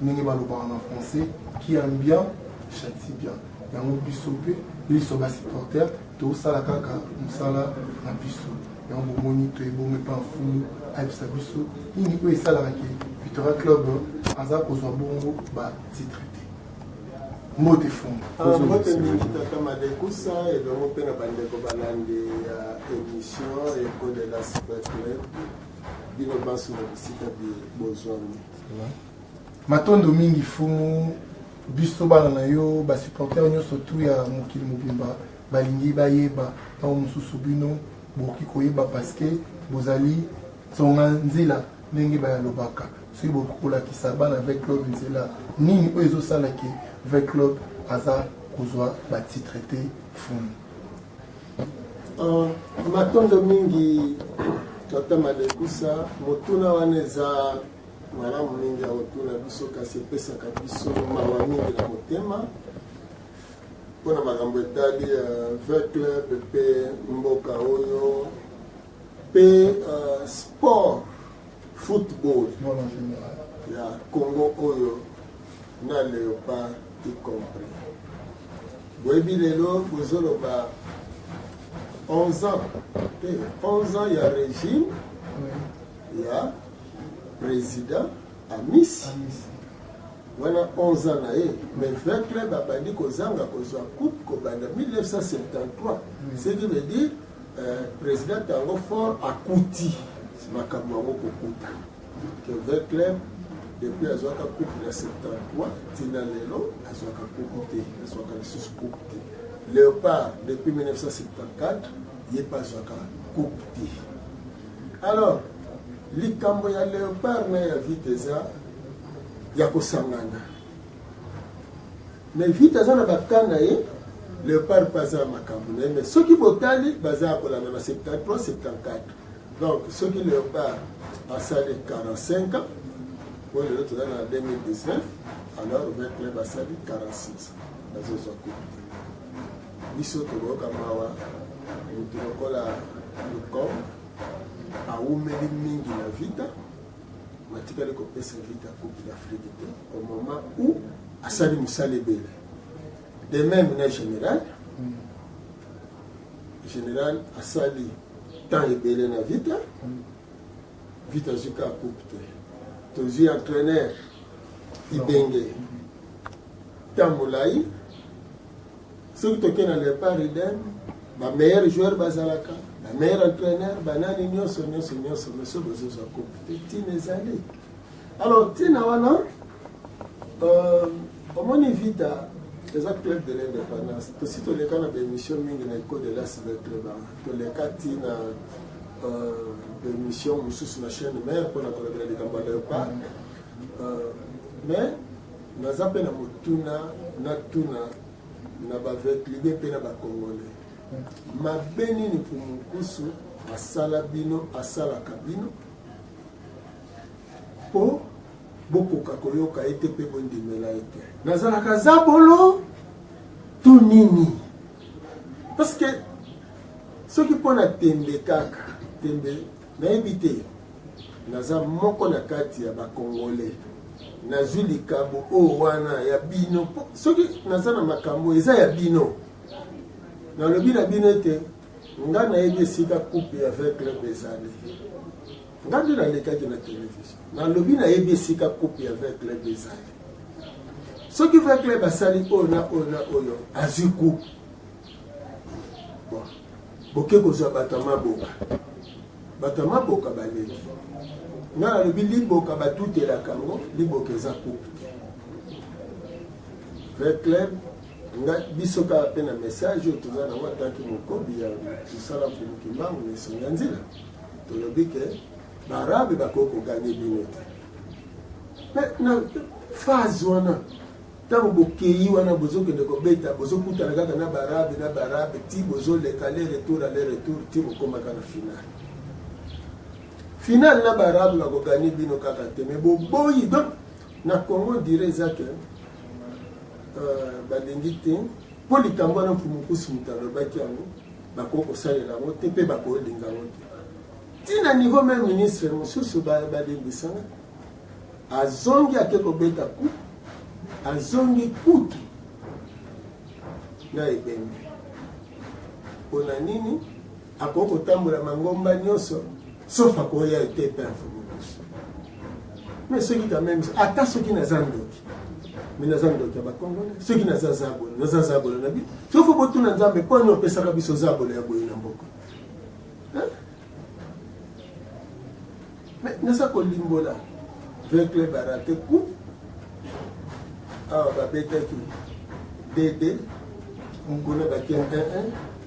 ndenge balobaka en français, qui aime bien châtie bien. Yango biso pe ils sont bas supporters to sala kaka musala na biso. Yango moni to ebonge pa mfumu ayebisa biso nini oyo esalaka ke Victoria Club aza kozwa bongo ba titre te. Mbote fumu. Mbote mingi tata Madekusa elongo mpe na bandeko balandi ya émission Écho de la Super Club bino basu na bisika bozwami. Matondo mingi fumu biso bana na yo ba supporter nyonso tu ya mokili mobimba balingi bayeba ntango mosusu bino bokoki koyeba parce que bozali songa nzela ndenge bayalobaka soki bokolakisa bana avec club nzela nini oyo ezosalaki avec club aza kozwa batitre te fumu. Matondo mingi tata Madekusa motuna wana eza malamu mingi ya kotuna biso kasi epesaka biso mawa mingi na motema mpona makambo etali avec club mpe mboka oyo mpe sport football ya Congo oyo na Léopard y compris. Boyebi lelo bozoloba 11 ans il y a régime il y a président Amis wana 11 ans na ye mais fait club abandi kozanga kozwa coupe kobanda 1973 ce qui veut dire président tango fort akuti makambo yango kokuta que fait club depuis azwaka coupe na 73 tina lelo azwaka coupe te azwaka lisusu coupe te. Léopard depuis 1974 ye pas azwaka coupe te. Alors likambo ya Léopard na ya Viteza ya kosangana mais Viteza na bakana ye Léopard paza makambo na ye mais soki botali baza kolanda na 73 74 donc soki Léopard asali 45 ans pour le retour en 2019 alors avec club asali 46 bazozwa coupe biso toboka mawa mutu lokola lukom aumeli mingi na vita matikali kopesa vita coupe d'Afrique te au moment où asali musala ebele de même na général asali temps ebele na vita vita zuka coupe te tozwi entraîneur ibenge temps molai soki toke na Léopard idem bameilleur joueur bazalaka meilleur entraîneur banani nyonso monsieur bozozwa coupe te tina ezali. Alors tina wana omoni vita eza club de l'indépendance tosi toleka na bémission mingi na Écho de la Super Club toleka tina bémission mosusu na chaîne mère mpona kolobela likambo ya Léopard mais naza mpe na motuna natuna na baveklibe mpe na bakongolais mabe nini Pumukusu asala bino asalaka bino mpo bokoka koyoka ete mpe bondimela ete nazalaka za bolo to nini parce que soki mpona tembe kaka tembe nayebi te naza moko na kati ya bakongolais nazwi likambo oyo wana ya bino soki naza na makambo eza ya bino nalobi na bino ete nga nayebi esika coupe ya avec club ezali nga nde nalekaki na télévision nalobi nayebi esika coupe ya avec club ezali soki avec club asali oyo na oyo na oyo azwi coupe bon boke kozwa bato ya maboka baleki nga nalobi liboka batutelaka ngo liboka eza coupe avec club nga biso kaka mpe na message oyo toza nango atanki mokobi ya mosala mfumuki mbangu na esongi ya nzela tolobi ke baarabe bakoki koganye bino te me na phase wana ntango bokei wana bozokende kobeta bozokutana kaka na baarabe ti bozoleka le retour ti bokomaka na finale na baarabe bakoganye bino kaka te me boboyi donc na Congo dire eza ke balingi te mpo likambo wana Pumukusu moto alobaki yango bakoki kosalela yango te mpe bakolinga yango te ntina niveau même ministre mosusu balembisanga azongi akeko beta coupe azongi kutu na ebembe pona nini akoko tambola mangomba nyonso sauf akoya ete perdre mobusu mais soki quand même ata soki naza ndoki mais naza ndoki ya bakongole soki naza zabolo na bi sofo botuna nzambe mpo ani opesaka biso zabolo ya boye na mboka mais naza kolimbola vecle barate coupe awa babetaki DD kuna baki 1-1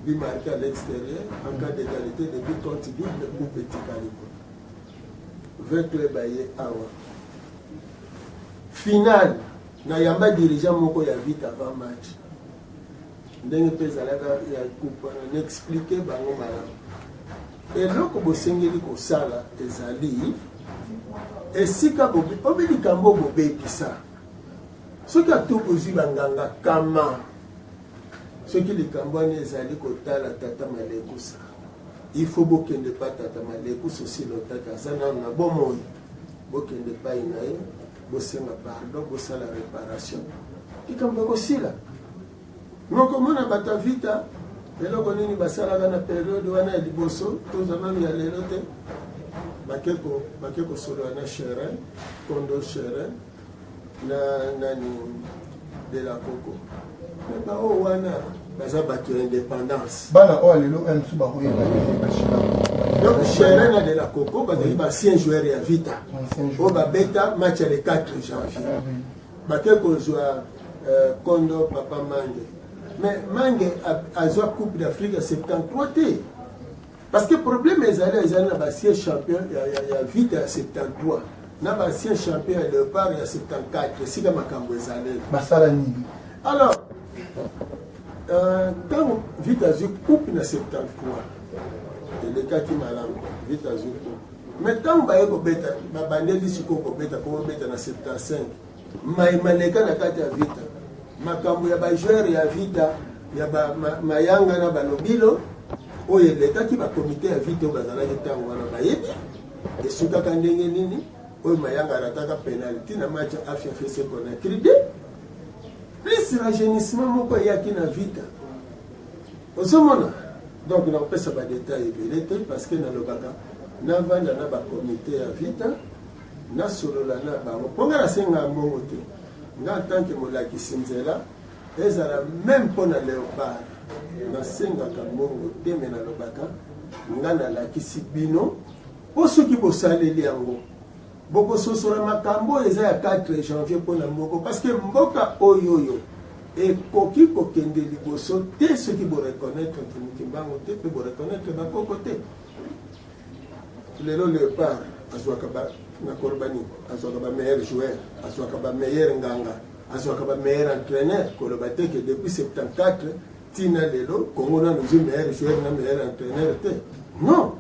but marqué à l'extérieur en cas d'égalité de but contre double ou petit calibre. 20 clubs aye awa. Finale na yamba dirigeant moko ya vite avant match. Ndenge pezalaka ya coupe na expliquer bango malamu. Eloko bosengeli kosala ezali esika bobi obili kambo bobebisa. Soki atokozwi banganga kama soki likambo wana ezali kotala tata Malekusa il faut bokende pa tata Malekusa aussi lotaki aza nano na bomoi bokende pai na ye bosenga pardon bosala réparation likambo ekosila mokomona bato vita eloko nini basalaka na periode wana ya liboso toza nano ya lelo te bake kosolola na cherin kondo cherin na nani de la coco mais ba o wana baza bato ya indépendance bana o lelo msu ba koyeba bashira donc cherin na de la coco bazali ba ancien joueur ya vita o babeta match ya le 4 janvier bake kozwa kondo papa mange mais mange azwa coupe d'Afrique ya 73 te parce que problème ezali na basie champion ya vita ya 73 na basie champion ya léopard ya 74 esika makambo ezaleli basala nini alors ntango vite azwi coupe na 73 elekaki malamu vite azwi coupe mais ntango baye kobeta babandeli sikoyo kobeta na 75 maleka na kati ya vita makambo ya bajoueur ya vita ya mayanga na balobilo oyo elekaki bakomite ya vite oyo bazalaki ntango wana bayebi esukaka ndenge nini oyo mayanga arataka penalty na match afia fese Conakry de plus rajeunissement moko eyaki na vita ozomona donc nakopesa badetail ebele te parce que nalobaka navanda na bakomite ya vita nasolola na bango mponga nasenga mbongo te nga ntanke molakisi nzela ezala même mpo na léopard nasengaka mbongo te me nalobaka nga nalakisi bino mpo soki bosaleli yango bokososola makambo eza ya 4 janvier mpona moko parce que mboka oyoyo ekoki kokende liboso te soki boreconnaître mokimbango te mpe boreconnaître bakoko te lelo léopard azwaka nakoloba nini azwaka bameilleur joueur azwaka bameilleur nganga azwaka bameilleur entraîneur koloba te ke depuis 74 tina lelo kongo nano ozwi meilleur joueur na meilleur entraîneur te non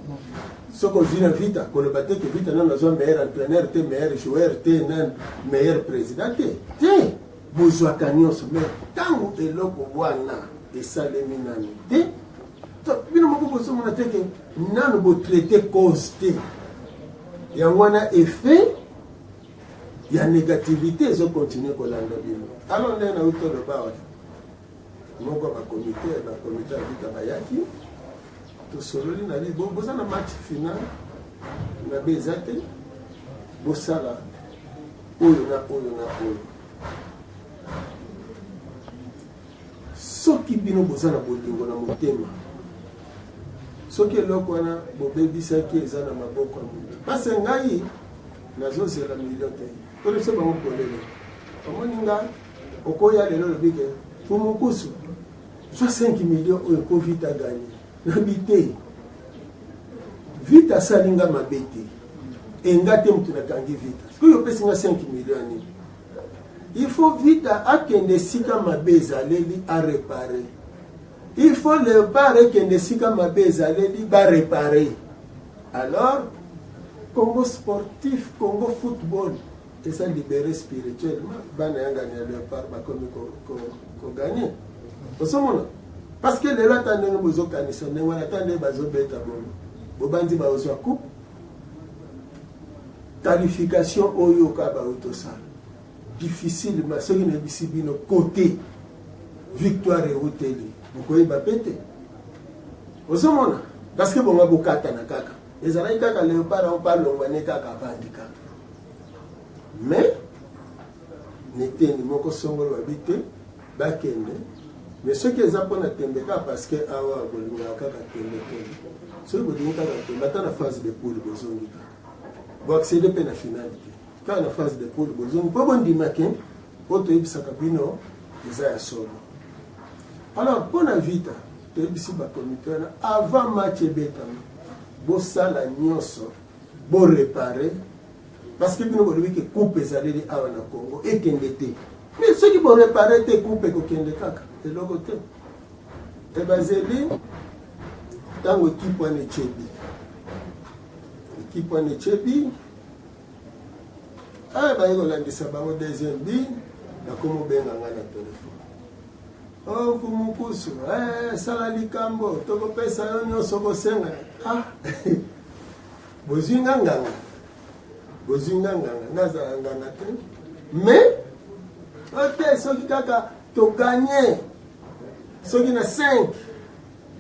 soki ozwi na vita koloba te ke vita nano azwa meilleur entraîneur te meilleur joueur te na meilleur président te bozwaka nyonso mais ntango eloko wana esalemi nano te bino moko bozomona te ke nano botraite cause te yango wana effet ya négativité ezokontinue kolanda bino alors nde nauti toloba wana moko bakomite ya vita bayaki tosololi na bi boza na match final na be eza te bosala oyo na oyo na oyo soki bino boza na bolingo na motema soki eloko wana bobebisaki eza na maboko ya moto pase ngai nazozela milio te tolese bango polele omoni nga okoya lelo lobike fumukusu zwa 5 million oyo po vite aganye nabi te vite asali nga mabe te enga te motu nakangi vite soki opesi nga 5 million anini il faut vite akende esika mabe ezaleli aréparer il faut léopard ekende esika mabe ezaleli baréparer alors Congo sportif, Congo football, et ça libéré spirituellement. Bana yangani ya léopard bakomi ko gagner. Parce que les gens tande bozo kanisa, ne wana tande bazo beta bono. Bobandi ba ozwa coupe. qualification oyo kaba autosal difficile mais ce qui n'est pas no côté victoire et hôtel beaucoup ba pété osomona parce que bonga bokata na kaka ezala kaka léopard on parle ngwane kaka bandika mais n'était ni moko songolo habité bakende mais ce qui est appona tembeka parce que awa bolinga kaka tembeka ce que bolinga kaka tembeka na phase de poule bozongi bon accéder pe na finalité quand na phase de poule bozongi po bondi makin poto ibisaka bino eza ya solo alors pour la vita tebisi ba comité avant match betami bo sala nyonso bo réparer parce que bino bolobi ke coupe ezaleli awa na Congo ekende te mais ceux qui vont réparer te coupe ko kende kaka eloko te e bazeli tango équipe wane chebi baye kolandisa bango deuxième bi nakomo benga nga na telefone oh kumukusu sala likambo tokopesa yo nyonso kosenga bozwi nganga nazala nganga te mais ok soki kaka toganye soki na 5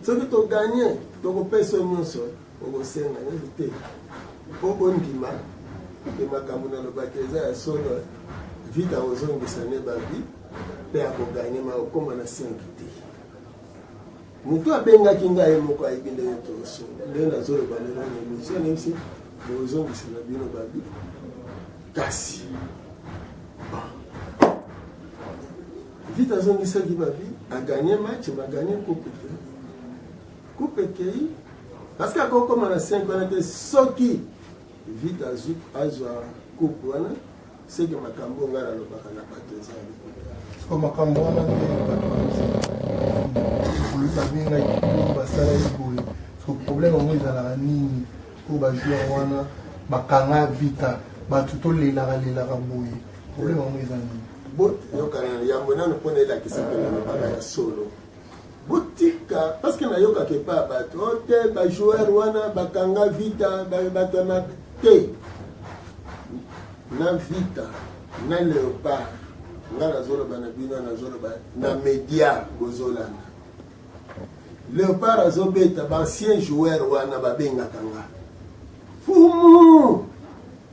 soki toganye tokopesa yo nyonso okosenga nezi te po bondima ke makambo nalobaki eza ya solo vita ozongisa ne babi mpe akoganye ma okoma na 5 te moto abengaki ngai moko ayebi ndenge toosonga ndenge nazoloba lelo na émission nemisi bozongisa na bino babi kasi vita azongisaki babi aganye match baganye coupe kei parce que akokoma na 5 wana te soki vite azwa coupe wana seke makambo nga nalobaka na bato ezali so makambo wana babengaki basala eboye so problème yango ezalaka nini po bajoueur wana bakanga vita bato tolelaka boye problème yango eza nini yokana yambo nano mpona elakisa mpe na mabaka ya solo botika parce que nayokaka epa bato o te bajoueur wana bakanga vita bato na te na vita na léopard nga nazoloba na bino nazoloba na média bozolanda léopard azobeta baancien joueur wana babengaka nga fumu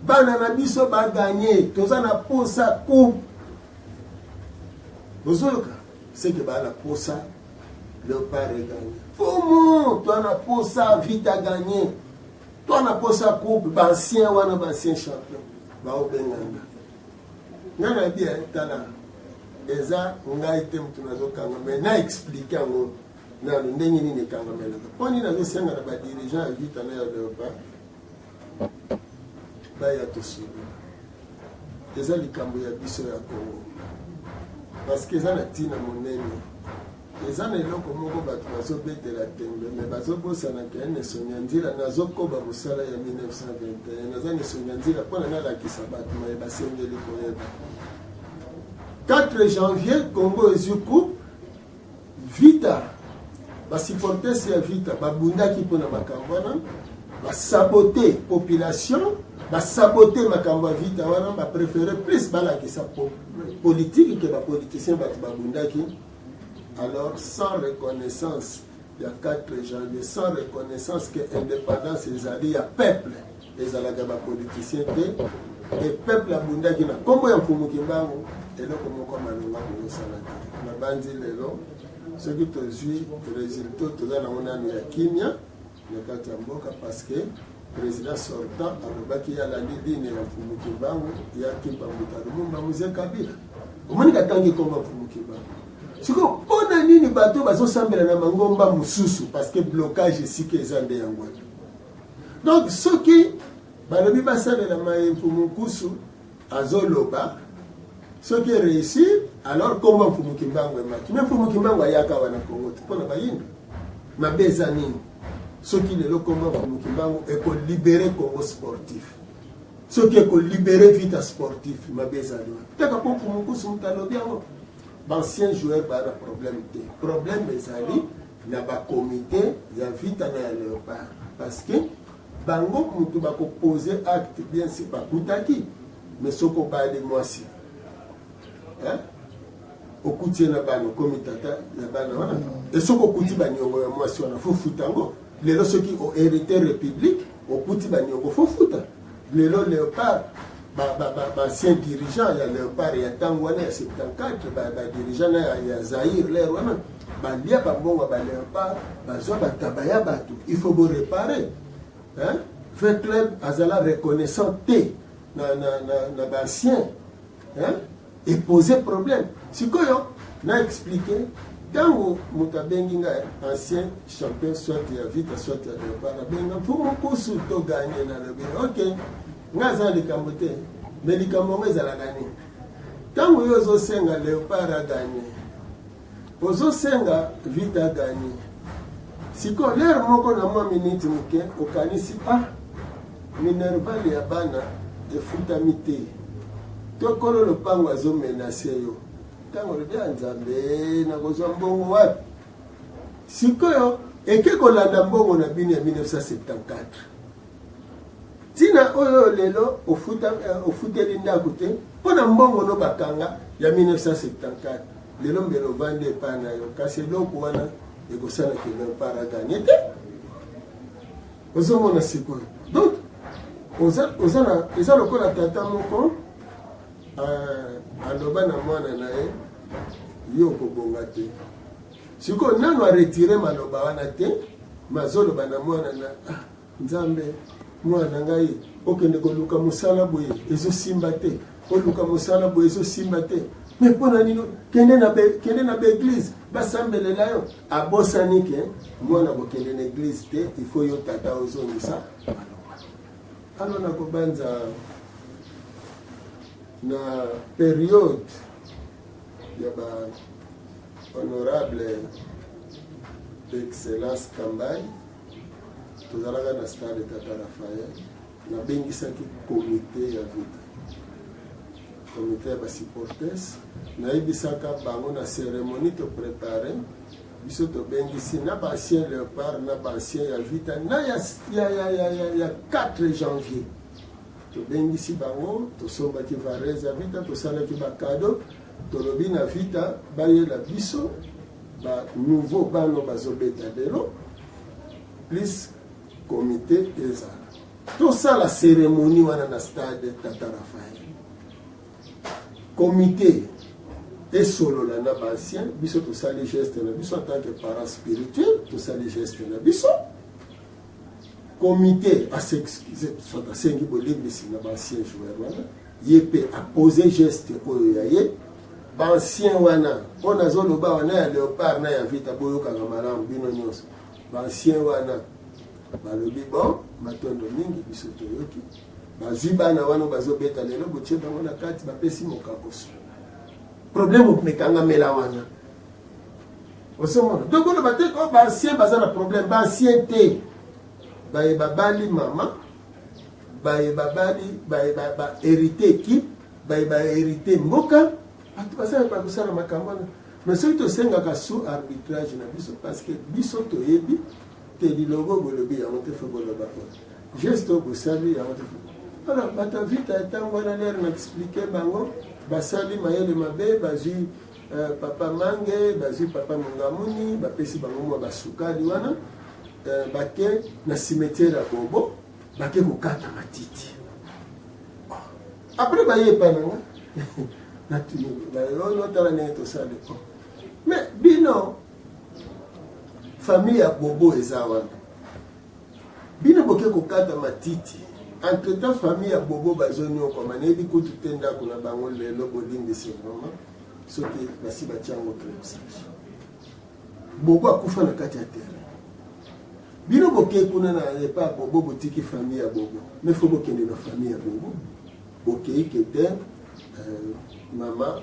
bana na biso baganye toza na posa coupe bozoloka seke baa na posa léopard eganye fumu toa na posa vita ganye toa na posa coupe baancien wana baancien champion baobenganga nga na bia tala eza ngai te mutu nazokanga me na explike yango nalo ndenge nini ekangamelaka mpo nini nazosenga na badirigant ya vita na ya léopard baya tosubi eza likambo ya biso ya Congo parce que eza na ntina monene eza na eloko moko bato bazobetela tembe me bazobosanaka ene sonia nzila nazokoba mosala ya 1921 naza ne sonia nzila mpona nalakisa bato maye basengeli koyeba 4 janvier Congo ezwi coupe vita basupporters ya vita babundaki mpona makambo wana basabote population basabote makambo ya vita wana bapréféré plus balakisa politique ke bapoliticien bato babundaki. Alors sans reconnaissance il y a 4 janvier sans reconnaissance que indépendance ezali ya peuple ezalaka bapoliticien te et peuple abundaki na kombo ya mfumuki mbangu eloko moko malonga kosala te na bandi lelo soki tozwi résultat toza nango nano ya kimia na kati ya mboka parce que président sortant alobaki yalandi dine ya mfumuki mbangu yaki Bambuta Lumumba Mzee Kabila omoni katangi komba mfumuki mbangu siko mpona nini bato bazosambela na mangomba mosusu parce que blocage esika eza nde yango donc soki balobi basalela mfumukusu azoloba soki réussir alors komba mfumuki mbangu emaki me mfumuki mbangu ayaka wana Congo mpona bayindu mabe eza nini soki lelo komba mfumuki mbangu ekolibere Congo sportif soki ekolibere vita sportif mabe eza liwa teka po mfumukusu mutalobi yango ancien joueur bana problème ezali na ba comité ya vita na ya léopard parce que bango mutu poser acte bien si bakutaki mais soko bali mwasi okuti na bano komi tata ya bana wana et soko kuti baniongo ya mwasi wana fo futango lelo soki o hérité république okuti baniongo fo futa lelo Léopard ancien dirigeant ya Léopard ya tango wana ya 74 ba dirigeant ya Zaïre l'air wana balia bambongo ba Léopard bazwa batabaya batu il faut bo réparer fait club azala reconnaissant te na bancien et poser problème sikoyo na expliquer tango mutabengi nga ancien champion soit ya vite soit ya Léopard benga pour mon course to gagner na le OK ngaza likambo te mais likambo ezala gagner tango yo zo senga Léopard a gagner ozo senga vite a gagner siko l'air moko na mwa minute muke okanisi minerval ya bana efutami te tokolo lopango azo menacer yo tango le bia nzambe na kozwa mbongo wapi sikoyo eke kolanda mbongo na bino ya 1974 tina oyo lelo ofuteli ndako te mpona mbongo no bakanga ya 1974 lelo mbelo vande epa na yo kasi eloko wana ekosala ke Léopard aganye te ozomona sikoyo donc eza lokola tata moko aloba na mwana na ye yo kobonga te sikoyo nano aretire maloba wana te mazoloba na mwana na nzambe mwana ngai okende koluka mosala boye ezosimba te oluka mosala boye ezosimba te mais mpona nino kende na baeglise basambelela yo abosani ke mwana kokende na eglise te il faut yo tata ozongisa alors na kobanza na période ya ba honorable d'excellence Kambai tozalaka na stade Tata Raphaël nabengisaki comité ya vita comité ya basupporters nayebisaka bango na cérémonie to préparé biso tobengisi na baancien Léopard na baancien ya vita na ya 4 janvier tobengisi bango tosombaki varese ya vita tosalaki bakado tolobi na vita bayela biso ba nouveau bano bazobeta lelo plus comité ezala tosala cérémonie wana na stade Tata Raphaël comité esolola na baancien biso tosali geste na biso en tant que parent spirituel tosali geste na biso comité soit asengi bolimbisi na baancien joueur wana ye mpe apose geste oyo ya ye baancien wana mpo nazoloba wana ya Léopard na ya vita boyokanga malamu bino nyonso baancien wana balobi bon matondo mingi biso toyoki bazwi bana wana bazobeta lelo botie bango na kati bapesi mokakoso problème mekangamela wana osomona donc ono bateko baancien baza na problème baancien te bayeba bali mama bayeba bali ba hérité équipe bayeba hérité mboka bato basala bakosala makambo wana mais soki tosengaka sous arbitrage na biso parce que biso toyebi te lilogo bolobi yango te fo boloba geste okosali yango te fo alors bato vita ntango wana lere na explike bango basali mayele mabe bazwi papa mange bazwi papa mongamuni bapesi bango mwa basukali wana bake na cimetière ya bobo bake kokata matiti après baye epananga natala ndenge tosali mais bino famille ya bobo eza wana bino boke kokata matiti entre temps famille ya bobo bazonyokoma nayebi kutu te ndako na bango lelo bolimbisi vraiment soki basi batiango crepsage bobo akufa na kati ya terre bino boke kuna na epa bobo botiki famille ya bobo mais fo bokende na famille ya bobo bokei kete mama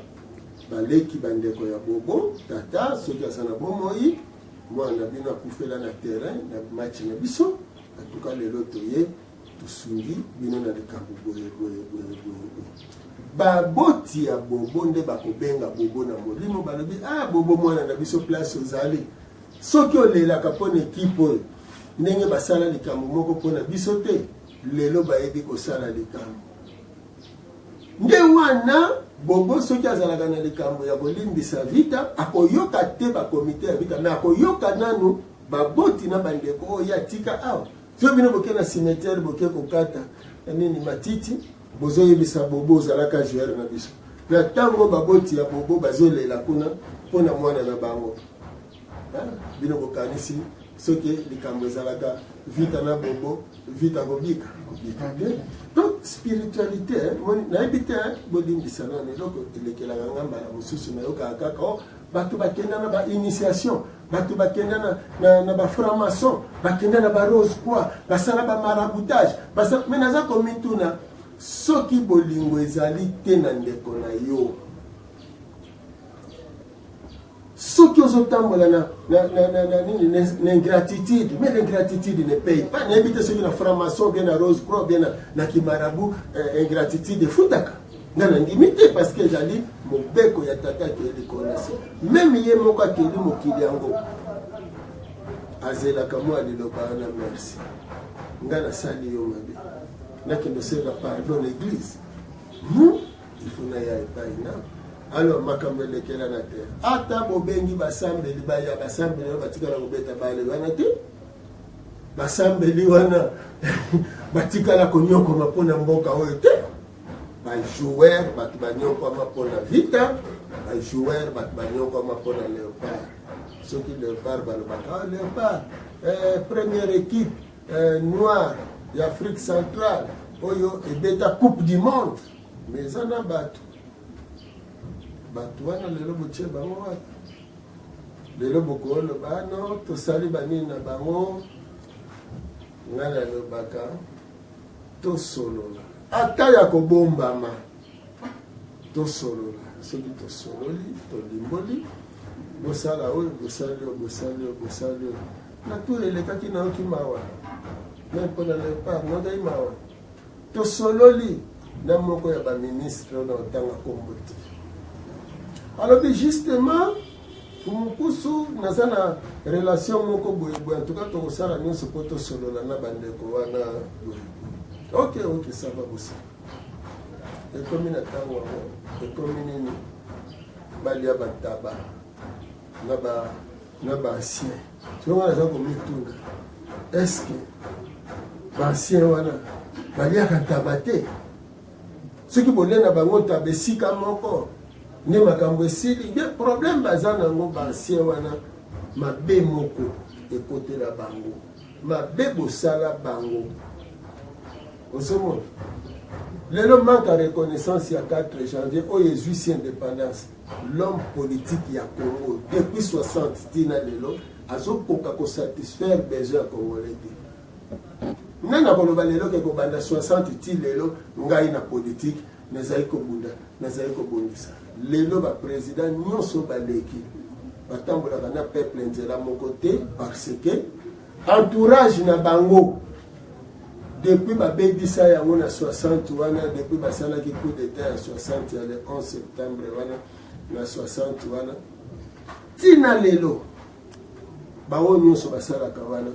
baleki bandeko ya bobo tata soki aza na bomoi mwana bino akufela na terrain na match na biso atuka lelo toye tosungi bino na likambo boye baboti ya bobo nde bakobenga bobo na molimo balobi bobo mwana na biso place ozali soki olelaka mpona ekipe oyo ndenge basala likambo moko mpona biso te lelo bayebi kosala likambo nde wana bobo soki azalaka na likambo ya kolimbisa vita akoyoka te bakomite ya vita me akoyoka nanu baboti na bandeko oyo atika awa so bino boke na cimetière boke kokata nini matiti bozoyebisa bobo ozalaka joueur na biso na ntango baboti ya bobo bazolela kuna mpona mwana na bango bino bokanisi soki likambo ezalaka vita na bobo vita kobika donc spiritualité nayebi te bolimbisa nano eloko elekelaka nga mbala mosusu nayokaka kaka bato bakenda na bainitiation bato bakenda na bafranc-maçon bakenda na barose croix basala bamaraboutage me naza komituna soki bolingo ezali te na ndeko na yo soki ozotambola na ingratitude mais l'ingratitude ne paye pas nayebi te soki na franc-maçon bien na rose croix bien na kimarabu ingratitude efutaka nga nandimi te parce que ezali mobeko ya tata akeli konasi meme ye moko akeli mokili yango azelaka mwa liloba wana merci nga nasali yo mabe nakende osala pardon l'église ifo naya epai na alors makambo elekela na terre ata bobengi basambeli baya basambeli oyo batikala kobeta bale wana te basambeli wana batikala konyokoma mpona mboka oyo te bajoueur bato banyokwama mpona vita bajoueur bato banyokwama mpona léopard soki léopard balobaka léopard première équipe noire ya Afrique centrale oyo ebeta coupe du monde mais eza na bato wana lelo botie bango wana lelo bokoloba no tosali banini na bango nga nalobaka tosolola ata ya kobombama tosolola soki tosololi tolimboli bosala oyo bosali oyo na tour elekaki naoki mawa me mpona lepart nodai mawa tosololi na moko ya baministre na otanga kombo te alobi justement mukusu naza na relation moko boyeboye en tout cas tokosala nyonso mpo tosolola na bandeko wana ok sava bosala ekomi na ntango yango ekomi nini balia bataba na baancien songo naza komituna estce baancien wana baliaka taba te soki bolia na bango taba esika moko nde makambo esili nde problème baza nango baancien wana mabe moko ekotela bango mabe bosala bango osomona lelo manque à reconnaissance ya 4 janvier oyo ezwisi indépendance l'homme politique ya Congo depuis 60 tina lelo azokoka kosatisfaire besoin ya congolais te nga na koloba lelo ke kobanda 60 ti lelo ngai na politique nazali kobunda nazali kobondisa lelo baprésident nyonso baleki batambolaka na peuple nzela moko te parce que entourage na bango depuis babebisa yango na 60 wana depuis basalaki coup d'état ya 60 ya le 11 septembre wana na 60 wana tina lelo bango nyonso basalaka wana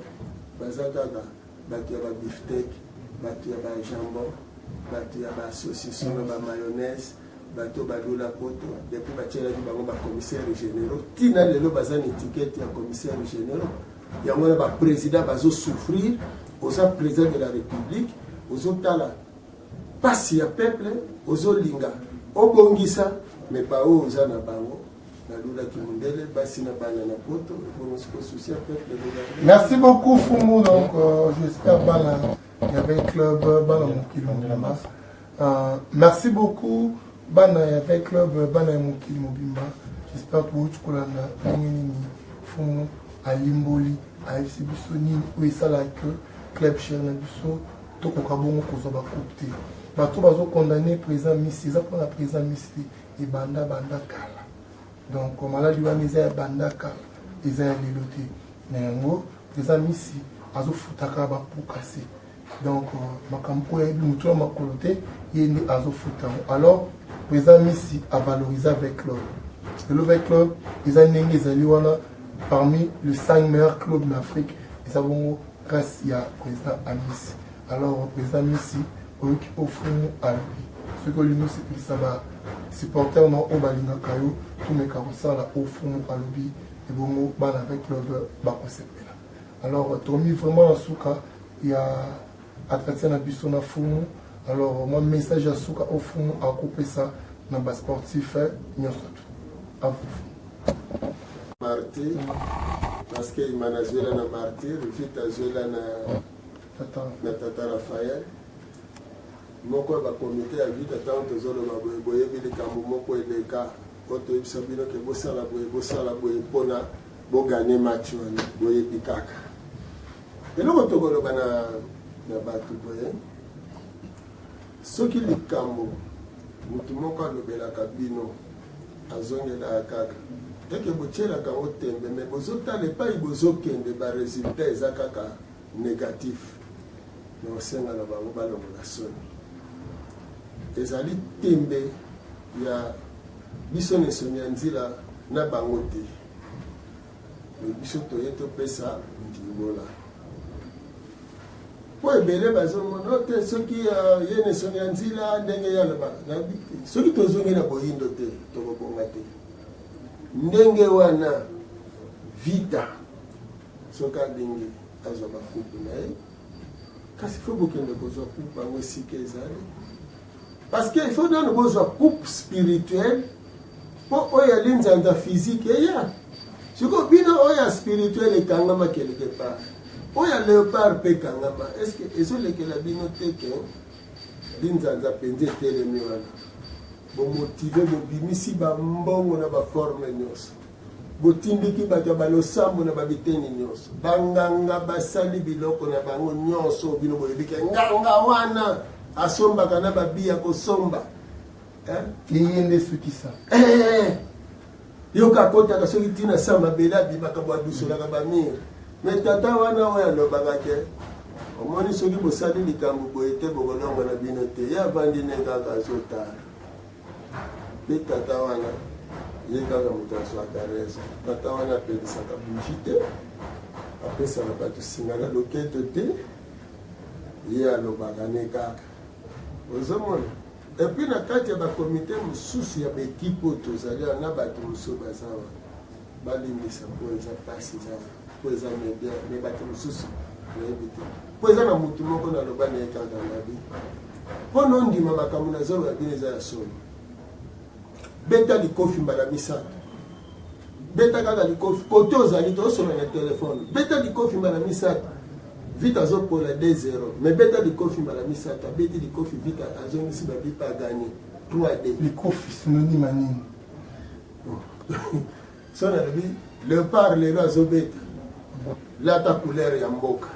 baza kaka bato ya babiftek bato ya bajambon bato ya basaucisson na bamayonnaise bato balula poto depuis batielaki bango bacommissaire généraux tina lelo baza na étiquette ya commissaire généraux yango na baprésident bazosouffrir oza président de la république ozotala pasi ya peuple ozolinga obongisa me bao oza na bango nalulaki mondele basi na bana na poto souci ya peuple. Merci beaucoup Fumu, donc j'espère bana il y avait un club bana mokili mobimba. Merci beaucoup bana il y avait un club bana mokili mobimba. J'espère que vous tukolanda nini Fumu alimboli AFC biso nini ou esala que club cher na biso tokoka bongo kozwa bakupe te bato bazokondamne président misi eza mpona président misi te ebanda kala donc maladi wana eza ya banda kala eza ya lelo te na yango président misi azofutaka bapokase donc makambo oyo ayebi motu ya makolo te ye nde azofuta yango alors président misi avalorize avec club lelo avec club eza ndenge ezali wana parmi les 5 meilleurs clubs d'Afrique eza bongo grâce ya président Amisi. Alors président Messi oyoki ofumu alobi soki olingi osepelisa basupporter na oyo balingaka yo tumeka kosala ofumu alobi ebongo bana avec club bakosepela. Alors tomi vraiment na suka ya attraction na biso na fumu. Alors moi message ya suka ofumu akopesa na basportif nyonso tu à vous. Martyr parce que manazwela na martyr vita zwela na tata Raphaël moko ba comité ya vita tant tozoloba boye bilikambo moko eleka koto ebisa bino ke bosala boye pona bogane match wana boye bikaka eloko tokoloba na batu boye soki likambo mutu moko alobelaka bino azongela kaka eke botielaka ngo tembe me bozotala epai bozokende baresultat eza kaka négatif me osenga na bango balongola soni ezali tembe ya biso nesoni ya nzela na bango te me biso toye topesa ndimbola po ebele bazomona te soki ye nesoni ya nzela ndenge yaloba soki tozongi na boyindo te tokobonga te ndenge wana vita soki alingi azwa bakupu na ye kasi fo bokende kozwa coupe yango esika ezali parce que il faut nano bozwa coupe spirituelle mpo oyo ali nzanza physique eya siko bino oyo ya spirituelle ekangama quelque part oyo ya léopard mpe ekangama est ce que ezolekela bino te ke linzanza mpenza etelemi wana bomotive bobimisi bambongo na baforme nyonso botindiki bato ya balosambo na babiteni nyonso banganga basali biloko na bango nyonso bino boyebike nganga wana asombaka na babiya kosomba ye nde sukisa yoka akotaka soki ntina sa mabele abimaka bwadusolaka bamire me tata wana oyo alobaka te omoni soki bosali likambo boye te bokolongo na bino te ye avandi ne kaka azotala mpe tata wana ye kaka moto azwaka reso tata wana apelisaka buji te apesaka bato singa na loketo te ye alobaka ne kaka ozomona epuis na kati ya bakomite mosusu ya baekipe oyo tozali na bato mosusu baza balimbisa mpo eza pasi eza mpo eza media me bato mosusu nayebi te mpo eza na motu moko naloba na ye kaka nabi mpo nondima makambo nazoloba bino eza ya solo beta likofi mbala misato beta kaka likofi kote ozali tozosola na telefone beta likofi mbala misato vite azopola 2-0 me beta likofi mbala misato abeti likofi vite azongisi babipa aganye 3D likofi synonyme ya nini so nalobi léopard lelo azobeta lata couleur ya mboka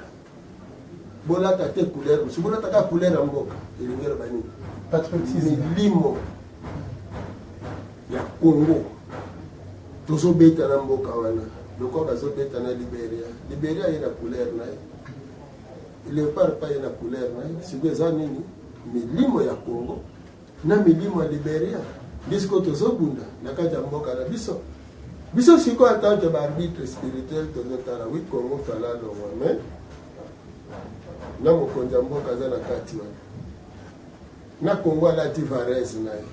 bolata te couleur mosu bolataka couleur ya mboka elingelo banini patriotisme milimo ya Congo tozobeta na mboka wana loko bazobeta na Liberia ye na couleur na ye léopard pa ye na couleur na ye siko eza nini milimo ya Congo na milimo ya Liberia bisiko tozobunda na kati ya mboka na biso siko atanke baarbitre spirituel tozotala wi Congo fala longwa me na mokonzi ya mboka aza na kati wana na Congo alati varese na ye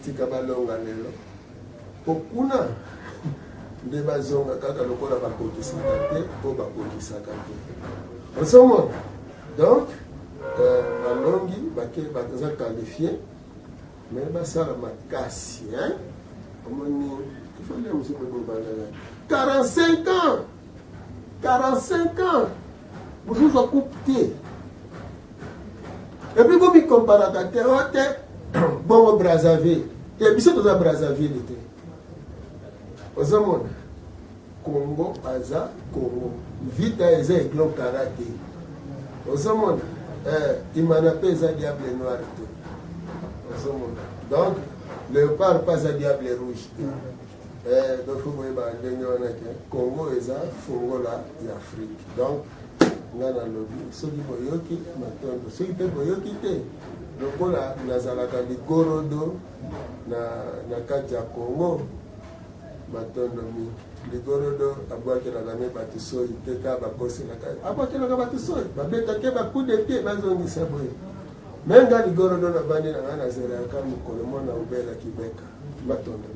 tika balonga lelo pokuna nde bazonga kaka lokola bakokisaka te po bakokisaka te osomona donc balongi baza qualifié mais basala makasi omoni ifale mosuku ebobandana 45 ans mosusu akupe te epuis bomikomparaka te o te bongo Brazzaville te biso toza Brazzaville te ozomona Congo aza Congo vita eza eglon kara te ozomona imana mpe eza diable noir te ozomona donc léopard mpe aza diable rouge te donc fo boyeba ndenge wana ke Congo eza fongola ya Afrique donc nga nalobi soki boyoki matondo soki mpe boyoki te lokola nazalaka ligorodo na kati ya Congo matondo mingi ligorodo abwakelaka me bato soyi te ka bakoselaka abwakelaka bato soyi babetake bacoup de pied bazongisa boye me nga ligorodo na bandi na nga nazalaka mokolo mona ubela kibeka batondo